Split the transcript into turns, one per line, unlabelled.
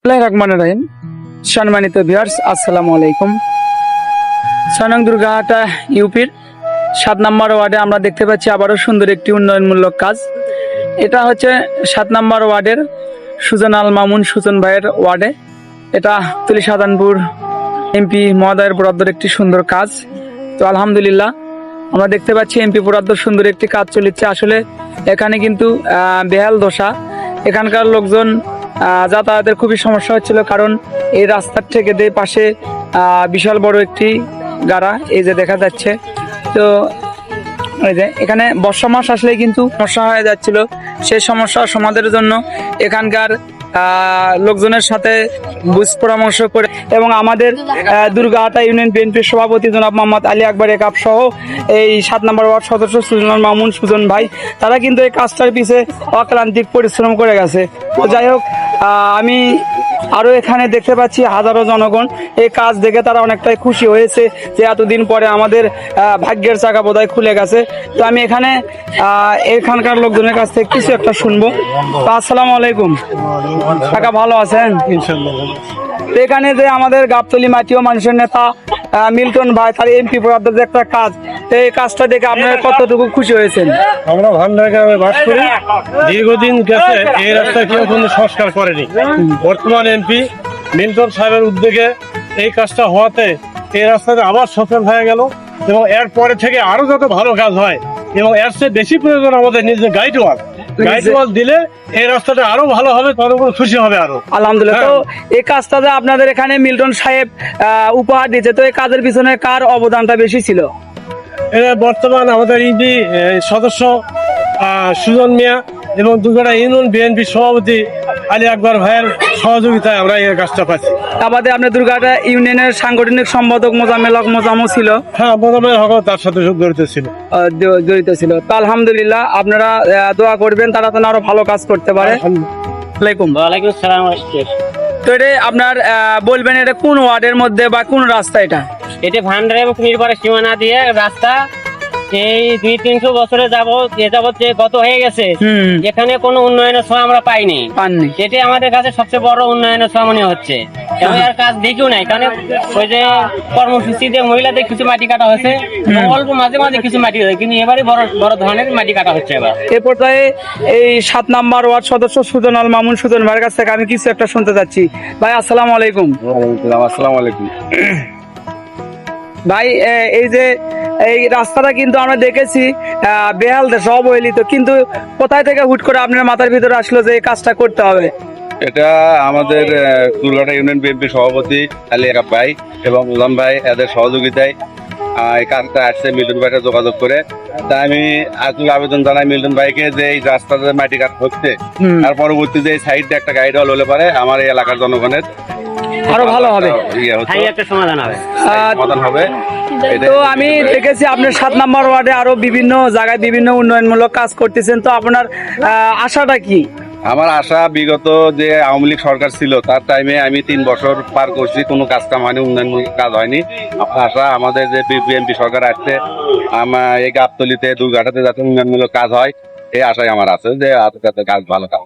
রহমানির রহিম। সম্মানিত ভিউয়ার্স, আসসালামু আলাইকুম। সনং দুর্গাহাটা ইউপির 7 নম্বর ওয়ার্ডে আমরা দেখতে পাচ্ছি আবারও সুন্দর একটি উন্নয়নমূলক কাজ। এটা হচ্ছে 7 নম্বর ওয়ার্ডের সুজন আল মামুন সুজন ভাইয়ের ওয়ার্ডে। এটা তুলিশাদানপুর এমপি মহোদয়ের বরাদ্দের একটি সুন্দর কাজ। তো আলহামদুলিল্লাহ আমরা দেখতে পাচ্ছি এমপি বরাদ্দ সুন্দর একটি কাজ চলেছে। আসলে এখানে কিন্তু বেহাল দশা, এখানকার লোকজন যাতায়াতের খুবই সমস্যা হচ্ছিল, কারণ এই রাস্তার থেকে পাশে বিশাল বড় একটি গাড়া এই যে দেখা যাচ্ছে। তো এই যে এখানে বর্ষা মাস আসলে কিন্তু সমস্যা হয়ে যাচ্ছিল। সেই সমস্যা সমাধানের জন্য এখানকার লোকজনের সাথে বুঝ পরামর্শ করে এবং আমাদের দুর্গাহাটা ইউনিয়ন বিএনপির সভাপতি জনাব মোহাম্মদ আলী আকবর একাপ সহ এই 7 নম্বর ওয়ার্ড সদস্য সুজন আল মামুন সুজন ভাই, তারা কিন্তু এই কাজটার পিছে অক্লান্তিক পরিশ্রম করে গেছে। তো যাই হোক, আমি আরও এখানে দেখতে পাচ্ছি হাজারো জনগণ এই কাজ দেখে তারা অনেকটাই খুশি হয়েছে যে এতদিন পরে আমাদের ভাগ্যের চাকা বোধহয় খুলে গেছে। তো আমি এখানে এখানকার লোকজনের কাছ থেকে কিছু একটা শুনবো। তো আসসালামু আলাইকুম কাকা, ভালো আছেন? তো এখানে যে আমাদের গাবতলী মাটি ও মানুষের নেতা মিল্টন ভাই তার এমপি বরাদ্দের যে একটা কাজ, তো এই কাজটা দেখে আপনারা কতটুকু খুশি হয়েছেন?
আমরা ভান্ডার গ্রামে বাস করি, দীর্ঘদিন গেছে এই রাস্তা কেউ কোনো সংস্কার করেনি। বর্তমান এমপি মিল্টন সাহেবের উদ্যোগে এই কাজটা হওয়াতে এই রাস্তাটা আবার সচল হয়ে গেল এবং এর পরে থেকে আরো যত ভালো কাজ হয় এবং এর চেয়ে বেশি প্রয়োজন আমাদের নিজের গাইড ওয়াল দিলে এই রাস্তাটা আরো ভালো হবে, জনগণ খুশি হবে আরো।
আলহামদুলিল্লাহ। তো এই কাজটা যে আপনাদের এখানে মিল্টন সাহেব উপহার দিয়েছে, তো এই কাজের পিছনে কার অবদানটা বেশি ছিল?
এরা বর্তমান আমাদের ইডি সদস্য সুজন মিয়া এবং দুর্গাটা ইউনিয়ন বিএনপি সভাপতি আলী আকবর ভাইয়ের সহযোগিতায় আমরা এই কাজটা পাচ্ছি।
আমাদের আপনার দুর্গাহাটা ইউনিয়নের সাংগঠনিক সম্পাদক মোজাম্মেল হক মোজামও ছিল।
হ্যাঁ, মোজাম্মেল হক তার সাথে জড়িত ছিল।
তো আলহামদুলিল্লাহ, আপনারা দোয়া করবেন তারা তো আরো ভালো কাজ করতে পারে। ওয়ালাইকুম আসসালাম। তো এটা আপনার বলবেন এটা কোন ওয়ার্ডের মধ্যে বা কোন রাস্তা?
এটা ভান্ডার এবং কুমিরপাড়া সীমানা দিয়ে রাস্তা। এই 200-300 বছরে যাবত যে গত হয়ে গেছে, এখানে কোনো উন্নয়নের ছোঁয়া আমরা পাইনি। এটাই আমাদের কাছে সবচেয়ে বড় উন্নয়নের ছোঁয়া মনে হচ্ছে। এবং এর কাজ দেখিও নাই, কারণ ওই যে কর্মসূচিতে মহিলাদের কিছু মাটি কাটা হয়েছে, অল্প মাঝে মাঝে কিছু মাটি হয়েছে, কিন্তু এবারে বড় ধরনের মাটি কাটা হচ্ছে। এবার
এ পর্যায়ে এই 7 নম্বর ওয়ার্ড সদস্য সুজন আল মামুন সুজন ভাইয়ের কাছ থেকে আমি কিছু একটা শুনতে চাচ্ছি। ভাই আসসালামু আলাইকুম।
আসসালামু আলাইকুম
ভাই, এই যে এই রাস্তাটা কিন্তু আমরা দেখেছি বেহাল দেশ অবহেলিত, কিন্তু কোথায় থেকে হুট করে আপনার মাথার ভিতরে আসলো যে এই কাজটা করতে হবে?
এটা আমাদের দুর্গাহাটা ইউনিয়ন বিএনপি সভাপতি আলী আকবর ভাই এবং উলাম ভাই এদের সহযোগিতায় এই কাজটা আসছে মিল্টন ভাইকে যোগাযোগ করে। তাই আমি আসলে আবেদন জানাই মিল্টন ভাইকে যে এই রাস্তাতে মাটি কাটা হচ্ছে, তার পরবর্তীতে এই সাইডে একটা গাইড ওয়াল হলে পারে আমার এই এলাকার জনগণের
আরো ভালো হবে,
একটা সমাধান
হবে।
তো আমি দেখেছি আপনার 7 নম্বর ওয়ার্ডে আরো বিভিন্ন জায়গায় বিভিন্ন উন্নয়নমূলক কাজ করতেছেন, তো আপনার আশাটা কি?
আমার আশা, বিগত যে আওয়ামী লীগ সরকার ছিল তার টাইমে আমি 3 বছর পার করছি, কোনো কাজ কাম হয়নি, উন্নয়নমূলক কাজ হয়নি। আমার আশা আমাদের যে বিএনপি সরকার আসছে আমার এই গাবতলীতে দুর্গাহাটাতে যাতে উন্নয়নমূলক কাজ হয়, এই আশাই আমার আছে যে কাজ ভালো কাজ।